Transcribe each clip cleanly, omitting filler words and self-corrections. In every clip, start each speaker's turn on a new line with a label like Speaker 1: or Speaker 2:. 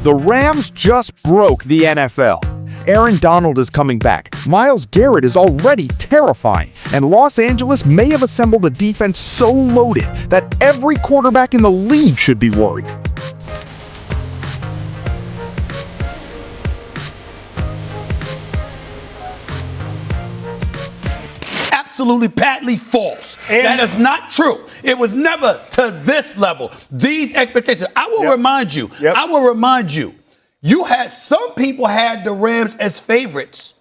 Speaker 1: The Rams just broke the NFL. Aaron Donald is coming back. Myles Garrett is already terrifying. And Los Angeles may have assembled a defense so loaded that every quarterback in the league should be worried.
Speaker 2: Absolutely patently false. That is not true. It was never to this level. These expectations. I will remind you. You had some people had the Rams as favorites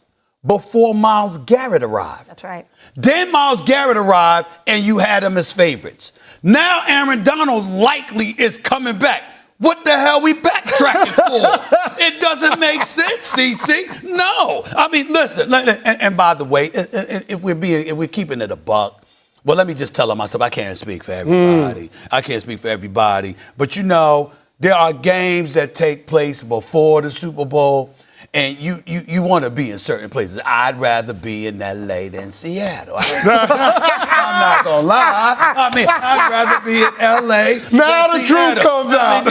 Speaker 2: before Myles Garrett arrived.
Speaker 3: That's right.
Speaker 2: Then Myles Garrett arrived, and you had them as favorites. Now Aaron Donald likely is coming back. What the hell we backtracking for? It doesn't make sense, CC. No. I mean, listen. And by the way, if we're keeping it a buck, well, let me just tell myself I can't speak for everybody. I can't speak for everybody. But there are games that take place before the Super Bowl, and you want to be in certain places. I'd rather be in L.A. than Seattle. I'm not going to lie. I mean, I'd rather be in L.A.
Speaker 4: Now
Speaker 2: than
Speaker 4: the
Speaker 2: Seattle.
Speaker 4: truth comes out.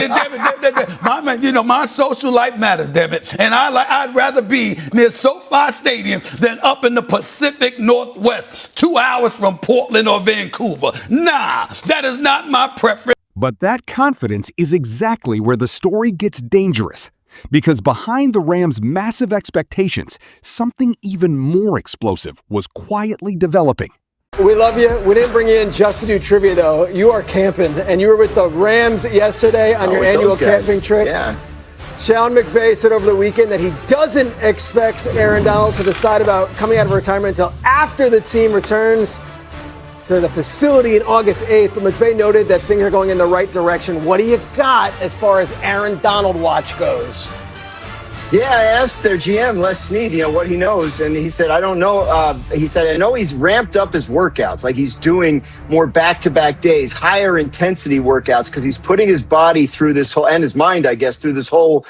Speaker 2: I mean, my social life matters, damn it. And I'd rather be near SoFi Stadium than up in the Pacific Northwest, 2 hours from Portland or Vancouver. Nah, that is not my preference.
Speaker 5: But that confidence is exactly where the story gets dangerous. Because behind the Rams' massive expectations, something even more explosive was quietly developing.
Speaker 6: We love you. We didn't bring you in just to do trivia, though. You are camping, and you were with the Rams yesterday on your annual camping trip.
Speaker 7: Yeah.
Speaker 6: Sean McVay said over the weekend that he doesn't expect Aaron Donald to decide about coming out of retirement until after the team returns to the facility in August 8th. But McVay noted that things are going in the right direction. What do you got as far as Aaron Donald watch goes?
Speaker 7: Yeah, I asked their GM, Les Snead, what he knows. And he said, I don't know. He said, I know he's ramped up his workouts. Like he's doing more back-to-back days, higher intensity workouts, because he's putting his body through this whole, and his mind, I guess, through this whole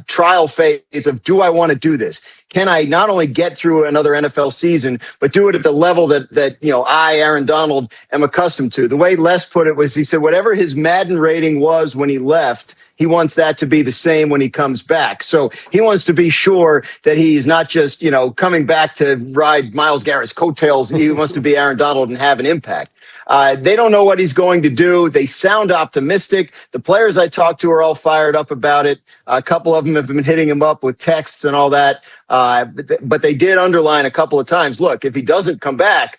Speaker 7: trial phase of, do I want to do this? Can I not only get through another NFL season, but do it at the level that I, Aaron Donald, am accustomed to? The way Les put it was, he said, whatever his Madden rating was when he left, he wants that to be the same when he comes back. So he wants to be sure that he's not just, coming back to ride Myles Garrett's coattails. He wants to be Aaron Donald and have an impact. They don't know what he's going to do. They sound optimistic. The players I talked to are all fired up about it. A couple of them have been hitting him up with texts and all that. But they did underline a couple of times, look, if he doesn't come back,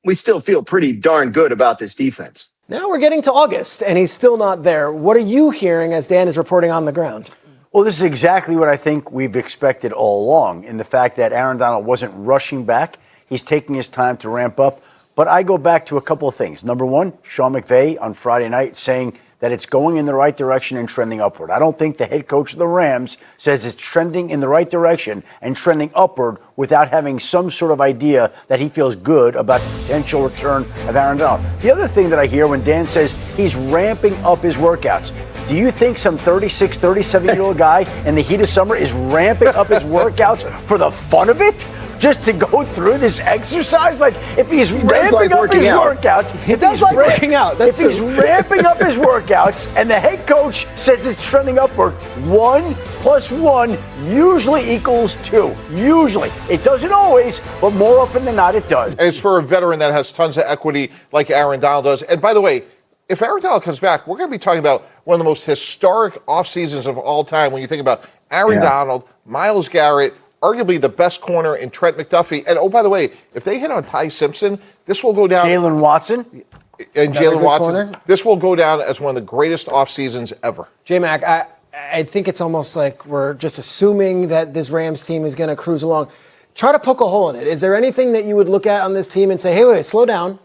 Speaker 7: we still feel pretty darn good about this defense.
Speaker 6: Now we're getting to August, and he's still not there. What are you hearing as Dan is reporting on the ground?
Speaker 8: Well, this is exactly what I think we've expected all along, in the fact that Aaron Donald wasn't rushing back. He's taking his time to ramp up. But I go back to a couple of things. Number one, Sean McVay on Friday night saying that it's going in the right direction and trending upward. I don't think the head coach of the Rams says it's trending in the right direction and trending upward without having some sort of idea that he feels good about the potential return of Aaron Donald. The other thing that I hear when Dan says he's ramping up his workouts, do you think some 36, 37-year-old guy in the heat of summer is ramping up his workouts for the fun of it? Just to go through this exercise? Like, if he's ramping up his workouts,
Speaker 6: He does like working out.
Speaker 8: If he's ramping up his workouts and the head coach says it's trending upward, 1 + 1 usually equals 2. Usually. It doesn't always, but more often than not, it does.
Speaker 4: And it's for a veteran that has tons of equity like Aaron Donald does. And by the way, if Aaron Donald comes back, we're going to be talking about one of the most historic off seasons of all time when you think about Aaron Donald, Myles Garrett, arguably the best corner in Trent McDuffie. And, oh, by the way, if they hit on Ty Simpson, this will go down.
Speaker 8: Jalen Watson.
Speaker 4: And Jalen Watson. This will go down as one of the greatest off seasons ever.
Speaker 6: J-Mac, I think it's almost like we're just assuming that this Rams team is going to cruise along. Try to poke a hole in it. Is there anything that you would look at on this team and say, hey, wait, slow down.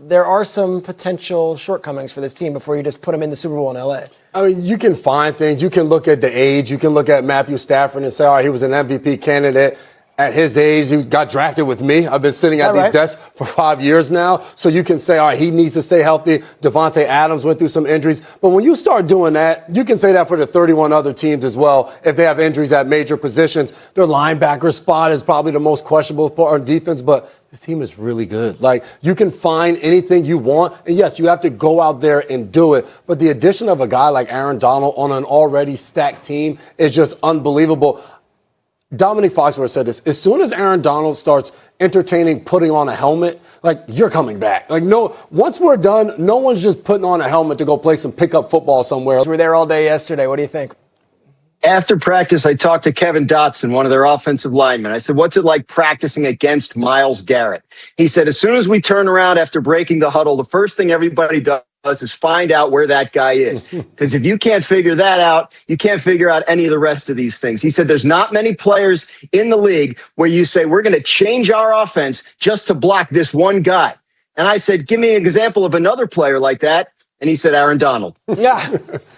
Speaker 6: There are some potential shortcomings for this team before you just put them in the Super Bowl in L.A.?
Speaker 9: I mean, you can find things. You can look at the age. You can look at Matthew Stafford and say, all right, he was an MVP candidate. At his age, he got drafted with me. I've been sitting at these desks for 5 years now. So you can say, all right, he needs to stay healthy. Devontae Adams went through some injuries. But when you start doing that, you can say that for the 31 other teams as well. If they have injuries at major positions, their linebacker spot is probably the most questionable part on defense. But this team is really good. Like, you can find anything you want. And yes, you have to go out there and do it. But the addition of a guy like Aaron Donald on an already stacked team is just unbelievable. Dominique Foxworth said this. As soon as Aaron Donald starts entertaining putting on a helmet, like, you're coming back. Like, no, once we're done, no one's just putting on a helmet to go play some pickup football somewhere.
Speaker 6: We were there all day yesterday. What do you think?
Speaker 7: After practice, I talked to Kevin Dotson, one of their offensive linemen. I said, what's it like practicing against Myles Garrett? He said, as soon as we turn around after breaking the huddle, the first thing everybody does is find out where that guy is. Because if you can't figure that out, you can't figure out any of the rest of these things. He said, there's not many players in the league where you say, we're going to change our offense just to block this one guy. And I said, give me an example of another player like that. And he said, Aaron Donald.
Speaker 6: Yeah.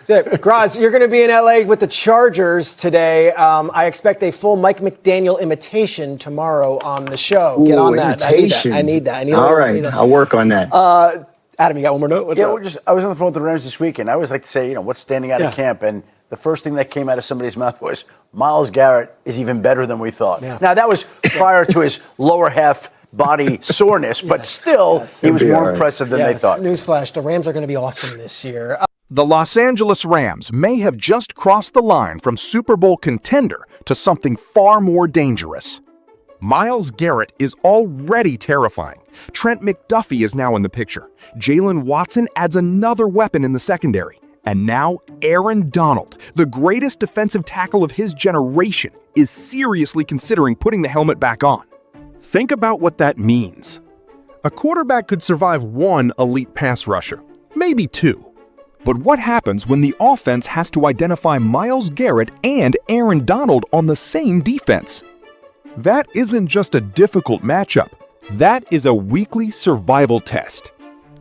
Speaker 6: That's it. Graz, you're going to be in LA with the Chargers today. I expect a full Mike McDaniel imitation tomorrow on the show. Get on that.
Speaker 7: Imitation.
Speaker 6: I need that.
Speaker 7: All right. I'll work on that.
Speaker 6: Adam, you got one more note?
Speaker 8: I was on the phone with the Rams this weekend. I always like to say, what's standing out of camp? And the first thing that came out of somebody's mouth was, Myles Garrett is even better than we thought. Yeah. Now, that was prior to his lower half body soreness, but still, he was more impressive than they thought.
Speaker 6: Newsflash, the Rams are going to be awesome this year.
Speaker 1: The Los Angeles Rams may have just crossed the line from Super Bowl contender to something far more dangerous. Myles Garrett is already terrifying. Trent McDuffie is now in the picture. Jalen Watson adds another weapon in the secondary. And now Aaron Donald, the greatest defensive tackle of his generation, is seriously considering putting the helmet back on. Think about what that means. A quarterback could survive one elite pass rusher, maybe two. But what happens when the offense has to identify Myles Garrett and Aaron Donald on the same defense? That isn't just a difficult matchup. That is a weekly survival test.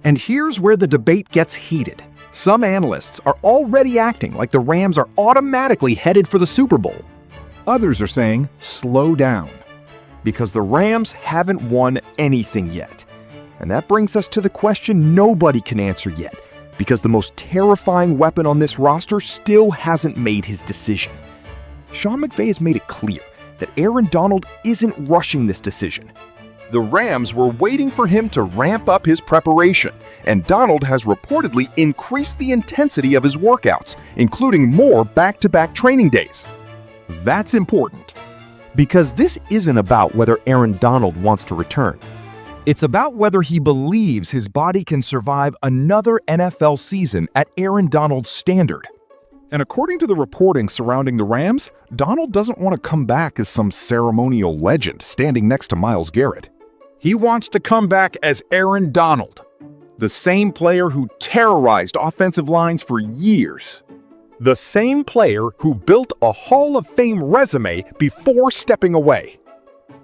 Speaker 1: And here's where the debate gets heated. Some analysts are already acting like the Rams are automatically headed for the Super Bowl. Others are saying, slow down, because the Rams haven't won anything yet. And that brings us to the question nobody can answer yet, because the most terrifying weapon on this roster still hasn't made his decision. Sean McVay has made it clear that Aaron Donald isn't rushing this decision. The Rams were waiting for him to ramp up his preparation, and Donald has reportedly increased the intensity of his workouts, including more back-to-back training days. That's important, because this isn't about whether Aaron Donald wants to return. It's about whether he believes his body can survive another NFL season at Aaron Donald's standard. And according to the reporting surrounding the Rams, Donald doesn't want to come back as some ceremonial legend standing next to Myles Garrett. He wants to come back as Aaron Donald, the same player who terrorized offensive lines for years. The same player who built a Hall of Fame resume before stepping away.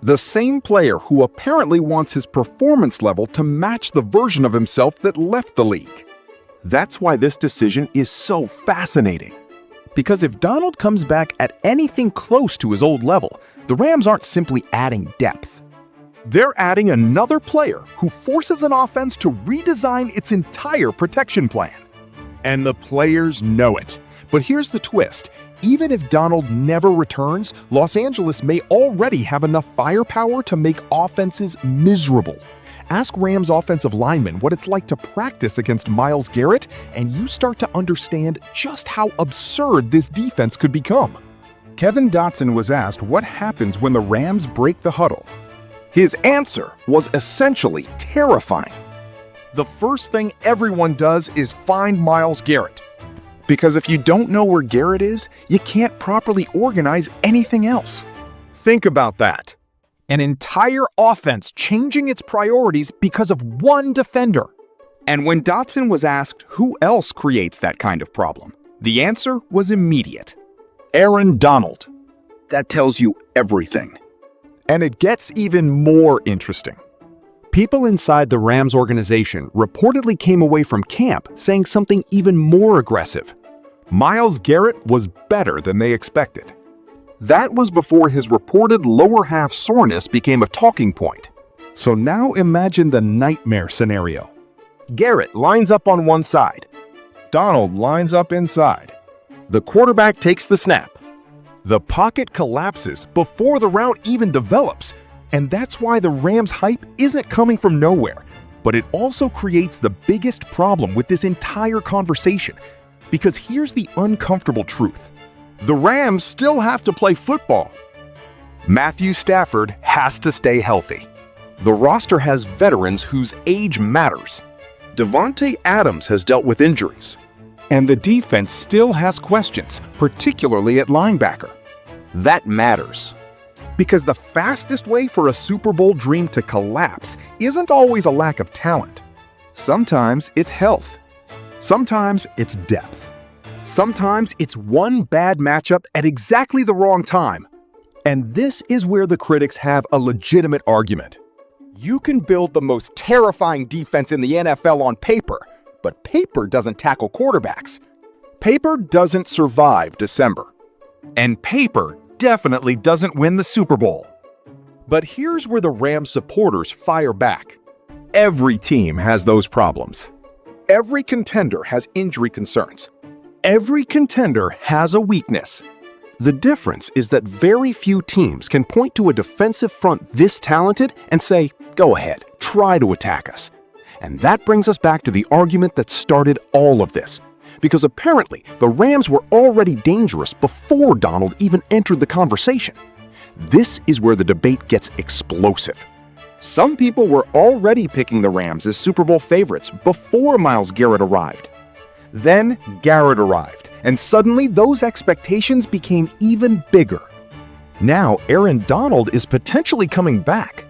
Speaker 1: The same player who apparently wants his performance level to match the version of himself that left the league. That's why this decision is so fascinating. Because if Donald comes back at anything close to his old level, the Rams aren't simply adding depth. They're adding another player who forces an offense to redesign its entire protection plan. And the players know it. But here's the twist. Even if Donald never returns, Los Angeles may already have enough firepower to make offenses miserable. Ask Rams offensive linemen what it's like to practice against Myles Garrett, and you start to understand just how absurd this defense could become. Kevin Dotson was asked what happens when the Rams break the huddle. His answer was essentially terrifying. The first thing everyone does is find Myles Garrett. Because if you don't know where Garrett is, you can't properly organize anything else. Think about that. An entire offense changing its priorities because of one defender. And when Dotson was asked who else creates that kind of problem, the answer was immediate. Aaron Donald. That tells you everything. And it gets even more interesting. People inside the Rams organization reportedly came away from camp saying something even more aggressive. Myles Garrett was better than they expected. That was before his reported lower half soreness became a talking point. So now imagine the nightmare scenario. Garrett lines up on one side. Donald lines up inside. The quarterback takes the snap. The pocket collapses before the route even develops,
Speaker 5: And that's why the Rams' hype isn't coming from nowhere. But it also creates the biggest problem with this entire conversation. Because here's the uncomfortable truth. The Rams still have to play football. Matthew Stafford has to stay healthy. The roster has veterans whose age matters. Devontae Adams has dealt with injuries. And the defense still has questions, particularly at linebacker. That matters. Because the fastest way for a Super Bowl dream to collapse isn't always a lack of talent. Sometimes it's health. Sometimes it's depth. Sometimes it's one bad matchup at exactly the wrong time. And this is where the critics have a legitimate argument. You can build the most terrifying defense in the NFL on paper, but paper doesn't tackle quarterbacks. Paper doesn't survive December. And paper definitely doesn't win the Super Bowl. But here's where the Rams supporters fire back. Every team has those problems. Every contender has injury concerns. Every contender has a weakness. The difference is that very few teams can point to a defensive front this talented and say, go ahead, try to attack us. And that brings us back to the argument that started all of this. Because apparently, the Rams were already dangerous before Donald even entered the conversation. This is where the debate gets explosive. Some people were already picking the Rams as Super Bowl favorites before Myles Garrett arrived. Then Garrett arrived, and suddenly those expectations became even bigger. Now Aaron Donald is potentially coming back.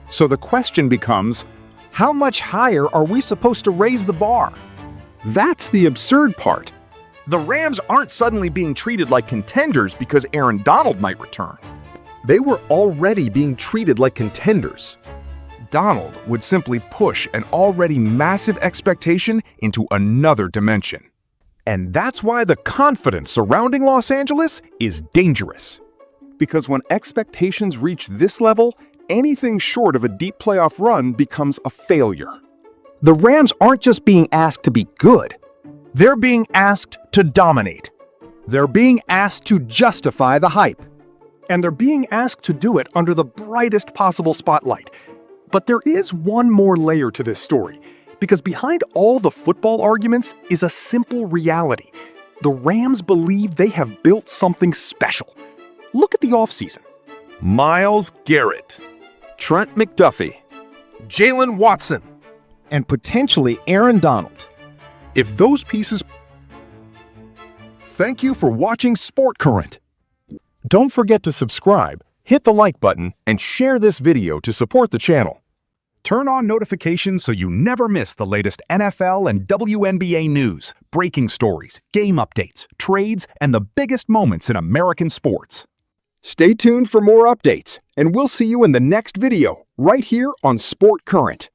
Speaker 5: So the question becomes, how much higher are we supposed to raise the bar? That's the absurd part. The Rams aren't suddenly being treated like contenders because Aaron Donald might return. They were already being treated like contenders. Donald would simply push an already massive expectation into another dimension. And that's why the confidence surrounding Los Angeles is dangerous. Because when expectations reach this level, anything short of a deep playoff run becomes a failure. The Rams aren't just being asked to be good. They're being asked to dominate. They're being asked to justify the hype. And they're being asked to do it under the brightest possible spotlight. But there is one more layer to this story, because behind all the football arguments is a simple reality. The Rams believe they have built something special. Look at the offseason. Myles Garrett, Trent McDuffie, Jalen Watson, and potentially Aaron Donald. If those pieces... Thank you for watching Sport Current. Don't forget to subscribe, hit the like button, and share this video to support the channel. Turn on notifications so you never miss the latest NFL and WNBA news, breaking stories, game updates, trades, and the biggest moments in American sports. Stay tuned for more updates, and we'll see you in the next video right here on Sport Current.